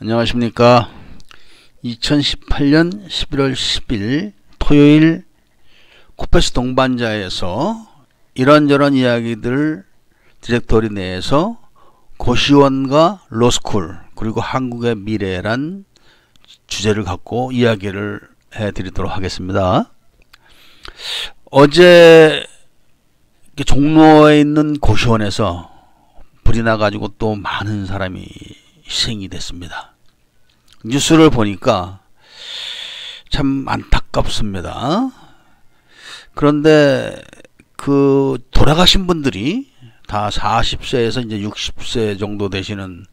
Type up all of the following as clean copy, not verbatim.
안녕하십니까. 2018년 11월 10일 토요일 코페스 동반자에서 이런저런 이야기들 디렉토리 내에서 고시원과 로스쿨 그리고 한국의 미래란 주제를 갖고 이야기를 해드리도록 하겠습니다. 어제 종로에 있는 고시원에서 불이 나가지고 또 많은 사람이 희생이 됐습니다. 뉴스를 보니까 참 안타깝습니다. 그런데 그 돌아가신 분들이 다 40세에서 이제 60세 정도 되시는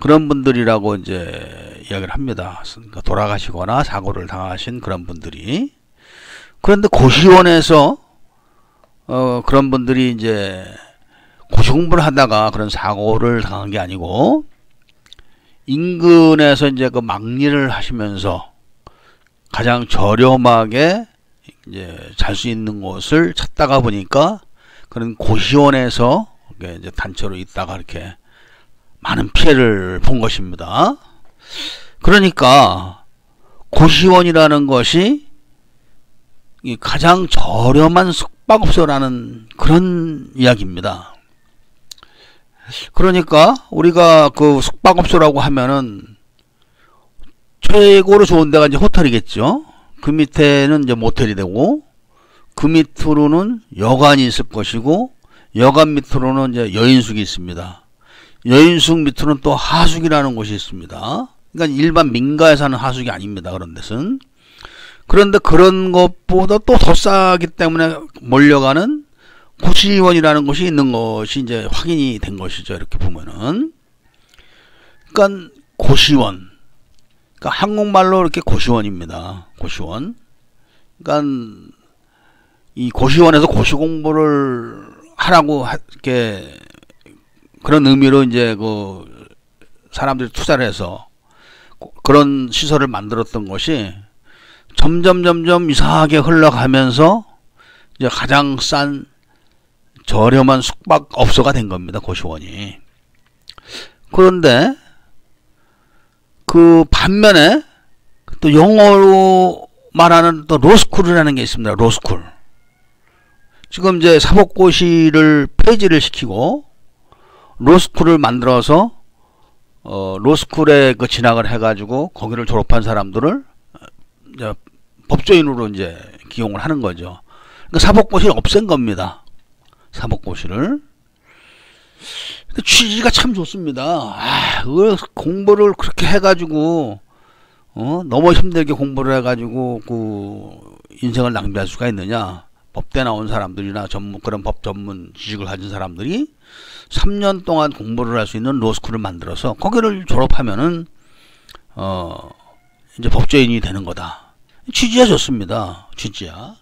그런 분들이라고 이제 이야기를 합니다. 그러니까 돌아가시거나 사고를 당하신 그런 분들이. 그런데 고시원에서 그런 분들이 이제 고시 공부를 하다가 그런 사고를 당한 게 아니고 인근에서 이제 그 막리를 하시면서 가장 저렴하게 이제 잘 수 있는 곳을 찾다가 보니까 그런 고시원에서 이제 단체로 있다가 이렇게 많은 피해를 본 것입니다. 그러니까 고시원이라는 것이 가장 저렴한 숙박업소라는 그런 이야기입니다. 그러니까 우리가 그 숙박업소라고 하면은 최고로 좋은 데가 이제 호텔이겠죠. 그 밑에는 이제 모텔이 되고 그 밑으로는 여관이 있을 것이고 여관 밑으로는 이제 여인숙이 있습니다. 여인숙 밑으로는 또 하숙이라는 곳이 있습니다. 그러니까 일반 민가에 사는 하숙이 아닙니다. 그런 데는. 그런데 그런 것보다 또 더 싸기 때문에 몰려가는 고시원이라는 곳이 있는 것이 이제 확인이 된 것이죠. 이렇게 보면은. 그러니까 고시원. 그러니까 한국말로 이렇게 고시원입니다. 고시원. 그러니까 이 고시원에서 고시 공부를 하라고 이렇게 그런 의미로 이제 그 사람들이 투자를 해서 그런 시설을 만들었던 것이 점점 이상하게 흘러가면서 이제 가장 싼 저렴한 숙박업소가 된 겁니다. 고시원이. 그런데 그 반면에 또 영어로 말하는 또 로스쿨이라는 게 있습니다. 로스쿨. 지금 이제 사법고시를 폐지를 시키고 로스쿨을 만들어서 로스쿨에 그 진학을 해가지고 거기를 졸업한 사람들을 이제 법조인으로 이제 기용을 하는 거죠. 그러니까 사법고시를 없앤 겁니다. 사법고시를. 취지가 참 좋습니다. 공부를 그렇게 해가지고 너무 힘들게 공부를 해가지고 그 인생을 낭비할 수가 있느냐. 법대 나온 사람들이나 그런 법 전문 지식을 가진 사람들이 3년 동안 공부를 할 수 있는 로스쿨을 만들어서 거기를 졸업하면은 이제 법조인이 되는 거다. 취지야 좋습니다. 취지야.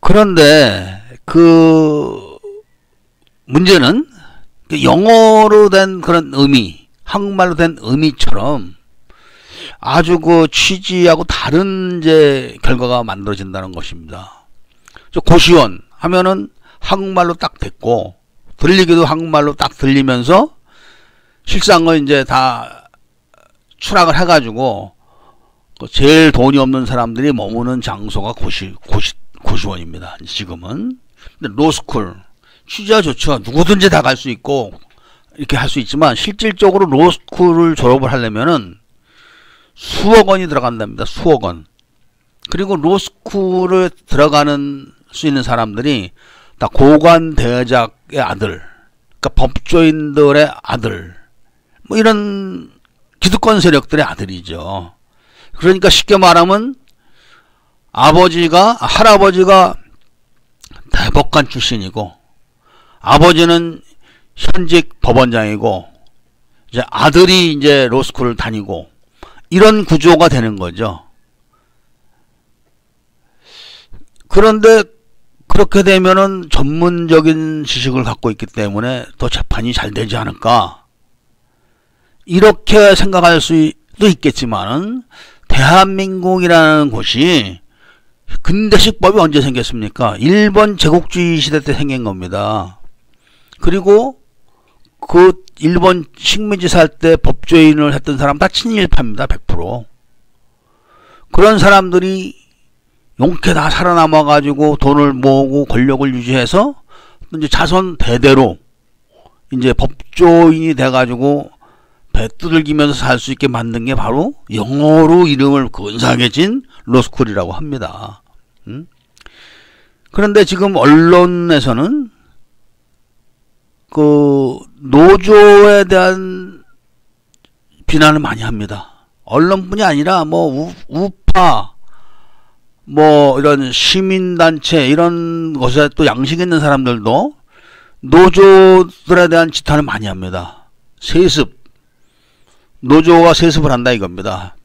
그런데 그 문제는 영어로 된 그런 의미, 한국말로 된 의미처럼 아주 그 취지하고 다른 이제 결과가 만들어진다는 것입니다. 고시원 하면은 한국말로 딱 됐고 들리기도 한국말로 딱 들리면서 실상은 이제 다 추락을 해가지고 제일 돈이 없는 사람들이 머무는 장소가 고시원입니다. 지금은. 근데 로스쿨 취지가 좋죠. 누구든지 다 갈 수 있고 이렇게 할 수 있지만 실질적으로 로스쿨을 졸업을 하려면은 수억 원이 들어간답니다. 수억 원. 그리고 로스쿨을 들어가는 수 있는 사람들이 다 고관대작의 아들, 그러니까 법조인들의 아들, 뭐 이런 기득권 세력들의 아들이죠. 그러니까 쉽게 말하면 할아버지가 대법관 출신이고 아버지는 현직 법원장이고 이제 아들이 이제 로스쿨을 다니고 이런 구조가 되는 거죠. 그런데 그렇게 되면은 전문적인 지식을 갖고 있기 때문에 더 재판이 잘 되지 않을까 이렇게 생각할 수도 있겠지만은 대한민국이라는 곳이 근대식법이 언제 생겼습니까? 일본 제국주의 시대 때 생긴 겁니다. 그리고 그 일본 식민지 살 때 법조인을 했던 사람 다 친일파입니다. 100%. 그런 사람들이 용케 다 살아남아 가지고 돈을 모으고 권력을 유지해서 이제 자손 대대로 이제 법조인이 돼 가지고 배 두들기면서 살 수 있게 만든 게 바로 영어로 이름을 근사하게 진 로스쿨이라고 합니다. 그런데 지금 언론에서는 그 노조에 대한 비난을 많이 합니다. 언론뿐이 아니라 뭐 우파 뭐 이런 시민단체 이런 것에 또 양식 있는 사람들도 노조들에 대한 지탄을 많이 합니다. 세습, 노조가 세습을 한다 이겁니다.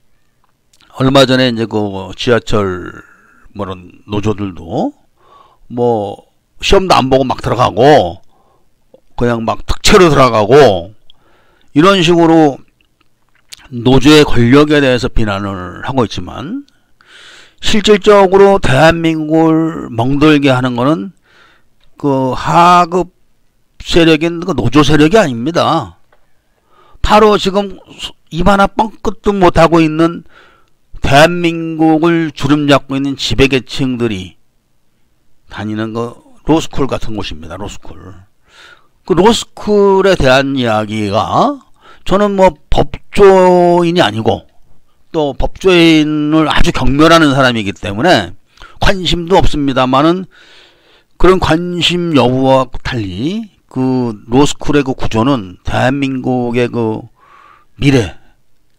얼마 전에 이제 그 지하철 뭐 이런 노조들도 뭐 시험도 안 보고 막 들어가고 그냥 막 특채로 들어가고 이런 식으로 노조의 권력에 대해서 비난을 하고 있지만 실질적으로 대한민국을 멍들게 하는 거는 그 하급 세력인 그 노조 세력이 아닙니다. 바로 지금 입 하나 뻥끗도 못하고 있는 대한민국을 주름잡고 있는 지배계층들이 다니는 그 로스쿨 같은 곳입니다. 로스쿨. 그 로스쿨에 대한 이야기가 저는 뭐 법조인이 아니고 또 법조인을 아주 경멸하는 사람이기 때문에 관심도 없습니다만은 그런 관심 여부와 달리 그 로스쿨의 그 구조는 대한민국의 그 미래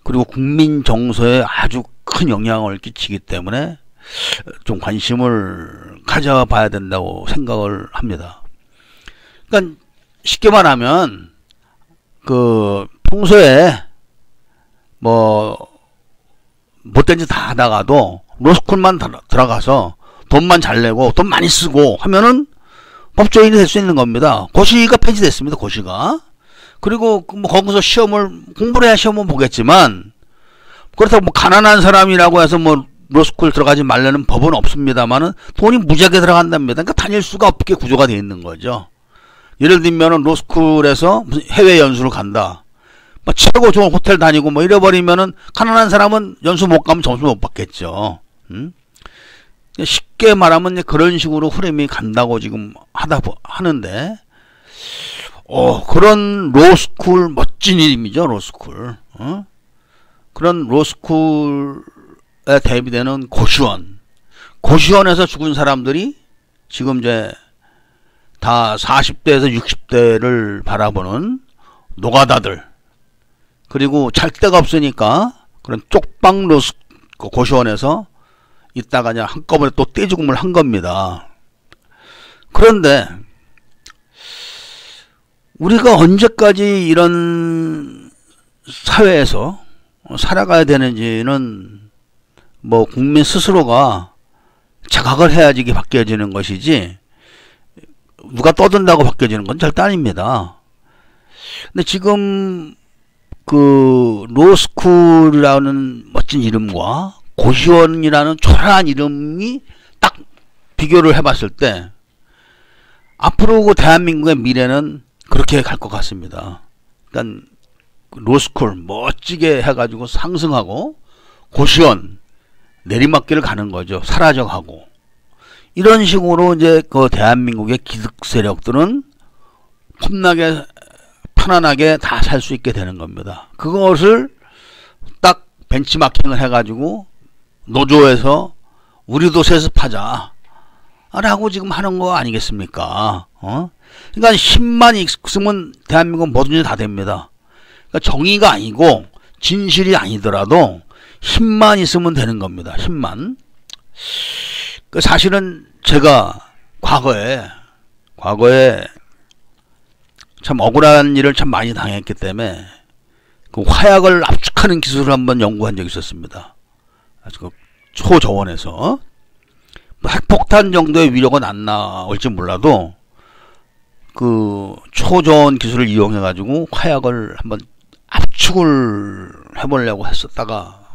그리고 국민 정서에 아주 큰 영향을 끼치기 때문에 좀 관심을 가져봐야 된다고 생각을 합니다. 그러니까 쉽게 말하면 그 평소에 뭐 못된 짓 다 하다가도 로스쿨만 들어가서 돈만 잘 내고 돈 많이 쓰고 하면은 법조인이 될 수 있는 겁니다. 고시가 폐지됐습니다. 고시가. 그리고 뭐 거기서 공부를 해야 시험을 보겠지만 그렇다고 뭐 가난한 사람이라고 해서 뭐 로스쿨 들어가지 말라는 법은 없습니다만은 돈이 무지하게 들어간답니다. 그러니까 다닐 수가 없게 구조가 되어 있는 거죠. 예를 들면은 로스쿨에서 무슨 해외 연수를 간다. 뭐 최고 좋은 호텔 다니고 뭐 이래버리면은 가난한 사람은 연수 못 가면 점수 못 받겠죠. 쉽게 말하면 그런 식으로 흐름이 간다고 지금 하는데, 그런 로스쿨 멋진 이름이죠. 로스쿨. 그런 로스쿨에 대비되는 고시원. 고시원에서 죽은 사람들이 지금 이제 다 40대에서 60대를 바라보는 노가다들. 그리고 잘 데가 없으니까 그런 쪽방 고시원에서 있다가 그냥 한꺼번에 또 떼죽음을 한 겁니다. 그런데 우리가 언제까지 이런 사회에서 살아가야 되는지는 뭐 국민 스스로가 자각을 해야지 이게 바뀌어지는 것이지 누가 떠든다고 바뀌어지는 건 절대 아닙니다. 근데 지금 그 로스쿨이라는 멋진 이름과 고시원이라는 초라한 이름이 딱 비교를 해봤을 때 앞으로 그 대한민국의 미래는 그렇게 갈 것 같습니다. 그러니까 로스쿨 멋지게 해가지고 상승하고 고시원 내리막길을 가는 거죠. 사라져가고 이런 식으로 이제 그 대한민국의 기득 세력들은 폼나게 편안하게 다 살 수 있게 되는 겁니다. 그것을 딱 벤치마킹을 해가지고 노조에서 우리도 세습하자 라고 지금 하는 거 아니겠습니까? 그러니까 힘만 있으면 대한민국은 뭐든지 다 됩니다. 그러니까 정의가 아니고 진실이 아니더라도 힘만 있으면 되는 겁니다. 힘만. 사실은 제가 과거에 참 억울한 일을 참 많이 당했기 때문에 그 화약을 압축하는 기술을 한번 연구한 적이 있었습니다. 그 초저온에서 핵폭탄 정도의 위력은 안 나올지 몰라도 그 초저온 기술을 이용해 가지고 화약을 한번 압축을 해보려고 했었다가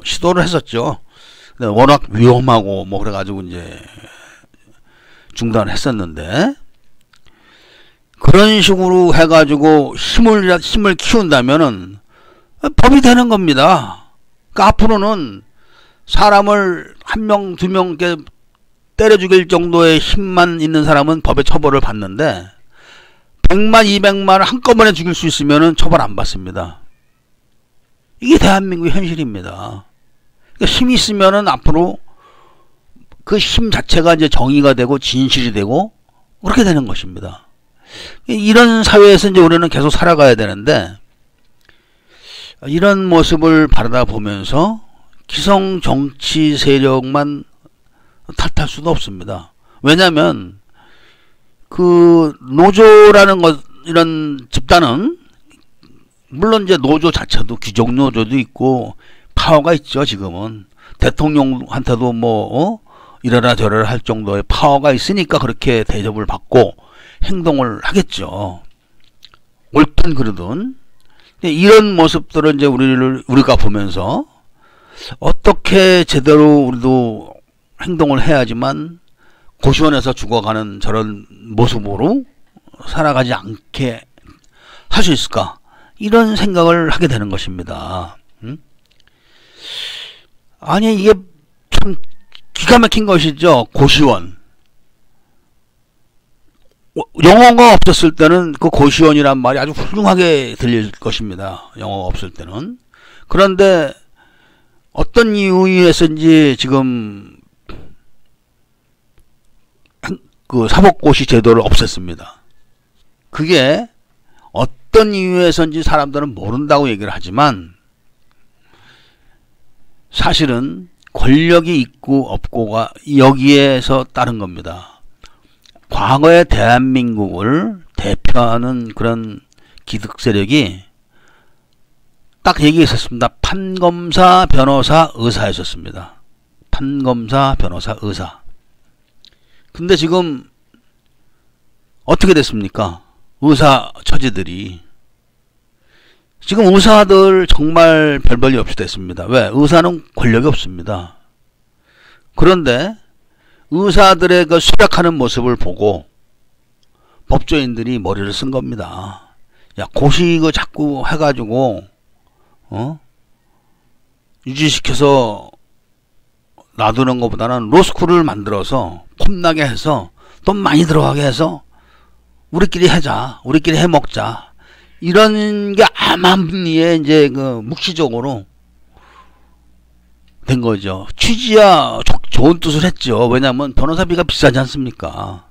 시도를 했었죠. 근데 워낙 위험하고 뭐 그래가지고 이제 중단을 했었는데 그런 이런 식으로 해가지고 힘을 키운다면은 법이 되는 겁니다. 그러니까 앞으로는 사람을 한 명, 두 명께 때려 죽일 정도의 힘만 있는 사람은 법의 처벌을 받는데 100만, 200만을 한꺼번에 죽일 수 있으면은 처벌 안 받습니다. 이게 대한민국의 현실입니다. 그러니까 힘이 있으면은 앞으로 그 힘 자체가 이제 정의가 되고 진실이 되고 그렇게 되는 것입니다. 이런 사회에서 이제 우리는 계속 살아가야 되는데 이런 모습을 바라다 보면서 기성 정치 세력만 탓할 수도 없습니다. 왜냐하면 그 노조라는 것 이런 집단은 물론 이제 노조 자체도 귀족 노조도 있고 파워가 있죠. 지금은 대통령한테도 뭐 이래라 저래라 할 정도의 파워가 있으니까 그렇게 대접을 받고 행동을 하겠죠. 옳든 그르든 이런 모습들을 이제 우리가 보면서 어떻게 제대로 우리도 행동을 해야지만 고시원에서 죽어가는 저런 모습으로 살아가지 않게 할 수 있을까? 이런 생각을 하게 되는 것입니다. 아니 이게 참 기가 막힌 것이죠. 고시원. 영어가 없었을 때는 그 고시원이란 말이 아주 훌륭하게 들릴 것입니다. 영어가 없을 때는. 그런데 어떤 이유에서인지 지금 그 사법고시 제도를 없앴습니다. 그게 어떤 이유에서인지 사람들은 모른다고 얘기를 하지만 사실은 권력이 있고 없고가 여기에서 따른 겁니다. 과거의 대한민국을 대표하는 그런 기득 세력이 딱 얘기했었습니다. 판검사, 변호사, 의사였었습니다. 판검사, 변호사, 의사. 근데 지금 어떻게 됐습니까? 의사 처지들이 지금 의사들 정말 별 볼일 없이 됐습니다. 왜? 의사는 권력이 없습니다. 그런데 의사들의 그 수락하는 모습을 보고 법조인들이 머리를 쓴 겁니다. 야, 고시 이거 자꾸 해가지고 유지시켜서 놔두는 것보다는 로스쿨을 만들어서 폼나게 해서 돈 많이 들어가게 해서 우리끼리 하자, 우리끼리 해먹자. 이런 게 암암리에 이제 그 묵시적으로 된 거죠. 취지야 좋은 뜻을 했죠. 왜냐하면 변호사비가 비싸지 않습니까?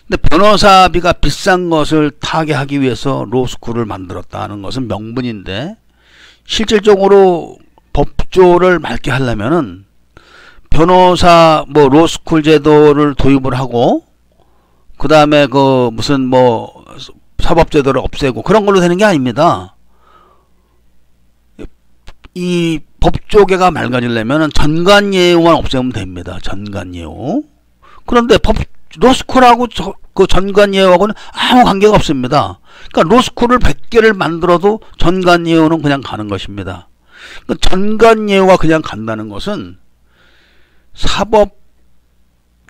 근데 변호사비가 비싼 것을 타개하기 위해서 로스쿨을 만들었다는 것은 명분인데 실질적으로 법조를 맑게 하려면은 변호사 뭐 로스쿨 제도를 도입을 하고 그 다음에 그 무슨 뭐 사법제도를 없애고 그런 걸로 되는 게 아닙니다. 이 법조계가 맑아지려면 전관예우만 없애면 됩니다. 전관예우. 그런데 로스쿨하고 그 전관예우하고는 아무 관계가 없습니다. 그러니까 로스쿨을 100개를 만들어도 전관예우는 그냥 가는 것입니다. 그러니까 전관예우가 그냥 간다는 것은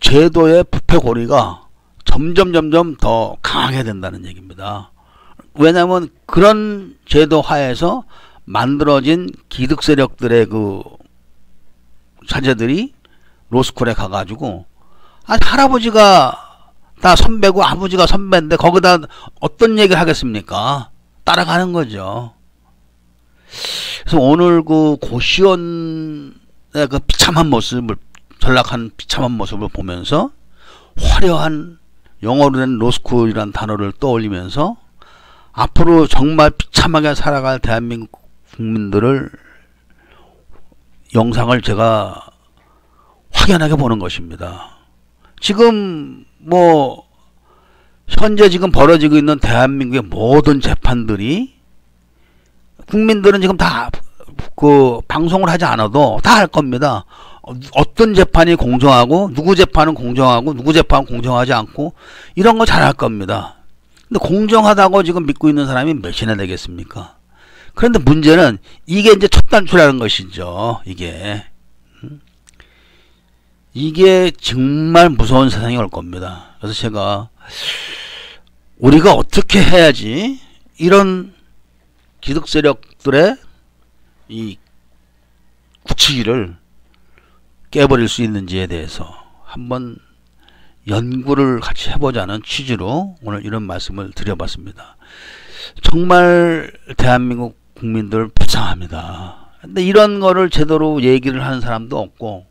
사법제도의 부패고리가 점점 더 강하게 된다는 얘기입니다. 왜냐하면 그런 제도 하에서 만들어진 기득 세력들의 그 자제들이 로스쿨에 가가지고 할아버지가 다 선배고 아버지가 선배인데 거기다 어떤 얘기를 하겠습니까? 따라가는 거죠. 그래서 오늘 그 고시원의 그 비참한 모습을 전락한 비참한 모습을 보면서 화려한 영어로 된 로스쿨이라는 단어를 떠올리면서 앞으로 정말 비참하게 살아갈 대한민국 국민들을 영상을 제가 확연하게 보는 것입니다. 지금 뭐 현재 지금 벌어지고 있는 대한민국의 모든 재판들이 국민들은 지금 다 그 방송을 하지 않아도 다 할 겁니다. 어떤 재판이 공정하고 누구 재판은 공정하고 누구 재판은 공정하지 않고 이런 거 잘 할 겁니다. 근데 공정하다고 지금 믿고 있는 사람이 몇이나 되겠습니까? 그런데 문제는 이게 이제 첫 단추라는 것이죠. 이게 정말 무서운 세상이 올 겁니다. 그래서 제가 우리가 어떻게 해야지 이런 기득 세력들의 이 굳히기를 깨버릴 수 있는지에 대해서 한번 연구를 같이 해보자는 취지로 오늘 이런 말씀을 드려봤습니다. 정말 대한민국 국민들 불쌍합니다. 근데 이런 거를 제대로 얘기를 하는 사람도 없고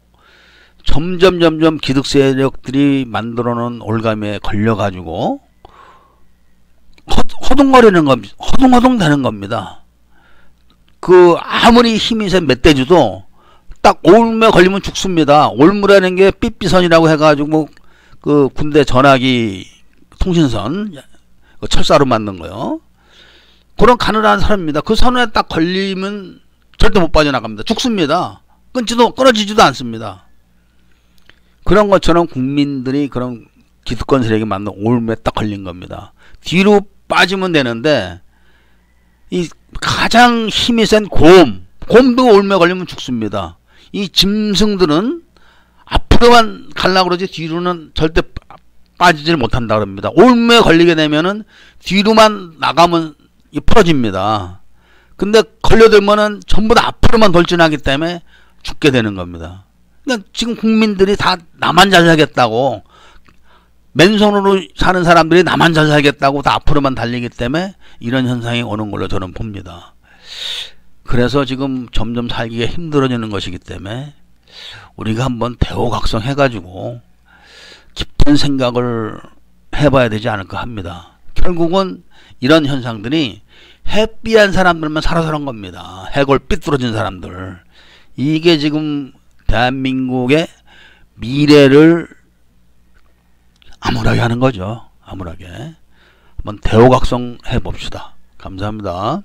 점점 기득 세력들이 만들어 놓은 올가미에 걸려가지고 허둥거리는 겁니다. 허둥허둥 되는 겁니다. 그 아무리 힘이 센 멧돼지도 딱 올무에 걸리면 죽습니다. 올무라는 게 삐삐선이라고 해가지고 그 군대 전화기 통신선 그 철사로 만든 거요. 그런 가늘한 사람입니다. 그 선에 딱 걸리면 절대 못 빠져나갑니다. 죽습니다. 끊어지지도 않습니다. 그런 것처럼 국민들이 그런 기득권 세력이 만든 올무에 딱 걸린 겁니다. 뒤로 빠지면 되는데 이 가장 힘이 센 곰도 올무에 걸리면 죽습니다. 이 짐승들은 앞으로만 가려고 그러지 뒤로는 절대 빠지질 못한다 그럽니다. 올무에 걸리게 되면은 뒤로만 나가면 풀어집니다. 근데 걸려들면은 전부 다 앞으로만 돌진하기 때문에 죽게 되는 겁니다. 그러니까 지금 국민들이 다 나만 잘 살겠다고 맨손으로 사는 사람들이 나만 잘 살겠다고 다 앞으로만 달리기 때문에 이런 현상이 오는 걸로 저는 봅니다. 그래서 지금 점점 살기가 힘들어지는 것이기 때문에 우리가 한번 대호각성 해가지고 깊은 생각을 해봐야 되지 않을까 합니다. 결국은 이런 현상들이 해피한 사람들만 살아서 그런 겁니다. 해골 삐뚤어진 사람들. 이게 지금 대한민국의 미래를 암울하게 하는 거죠. 암울하게. 한번 대호각성 해봅시다. 감사합니다.